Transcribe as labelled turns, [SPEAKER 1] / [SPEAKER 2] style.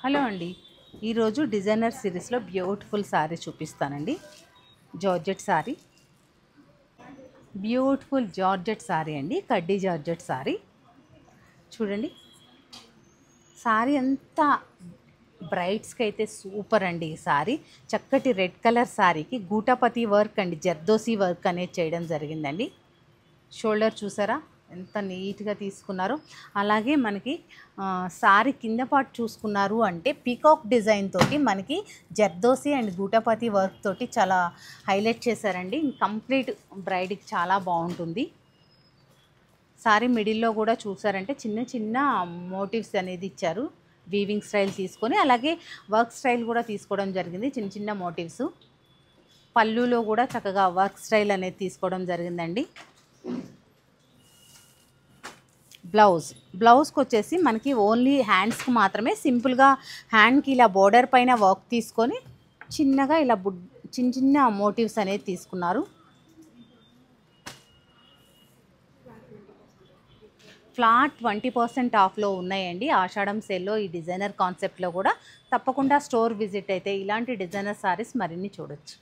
[SPEAKER 1] Hello అండి. ఈరోజు designer సిరీస్లో బ్యూటిఫుల్ శారీ చూపిస్తానండి. Georgette sari, beautiful georgette sari అండి. కడ్డీ జార్జెట్ శారీ చూడండి. శారీ అంతా బ్రైట్స్కి అయితే సూపర్ అండి. ఈ శారీ చక్కటి రెడ్ కలర్ శారీకి గూటాపతి వర్క్ అండి, జర్దోసి వర్క్ అనేది చేయడం జరిగిందండి. షోల్డర్ చూసారా ఎంత నీట్గా తీసుకున్నారు. అలాగే మనకి శారీ కింద పార్ట్ చూసుకున్నారు అంటే పీకాక్ డిజైన్ తోటి మనకి జర్దోసి అండ్ గూటపతి వర్క్ తోటి చాలా హైలైట్ చేశారండి. కంప్లీట్ బ్రైడ్కి చాలా బాగుంటుంది. శారీ మిడిల్లో కూడా చూసారంటే చిన్న చిన్న మోటివ్స్ అనేది ఇచ్చారు. వీవింగ్ స్టైల్ తీసుకొని అలాగే వర్క్ స్టైల్ కూడా తీసుకోవడం జరిగింది. చిన్న చిన్న మోటివ్స్ పళ్ళులో కూడా చక్కగా వర్క్ స్టైల్ అనేది తీసుకోవడం జరిగిందండి. బ్లౌజ్కి వచ్చేసి మనకి ఓన్లీ హ్యాండ్స్కి మాత్రమే సింపుల్గా హ్యాండ్కి ఇలా బోర్డర్ పైన వర్క్ తీసుకొని చిన్నగా ఇలా చిన్న చిన్న మోటివ్స్ అనేది తీసుకున్నారు. ఫ్లాట్ 20% ఆఫ్లో ఉన్నాయండి ఆషాఢం సేల్లో. ఈ డిజైనర్ కాన్సెప్ట్లో కూడా తప్పకుండా స్టోర్ విజిట్ అయితే ఇలాంటి డిజైనర్ సారీస్ మరిన్ని చూడొచ్చు.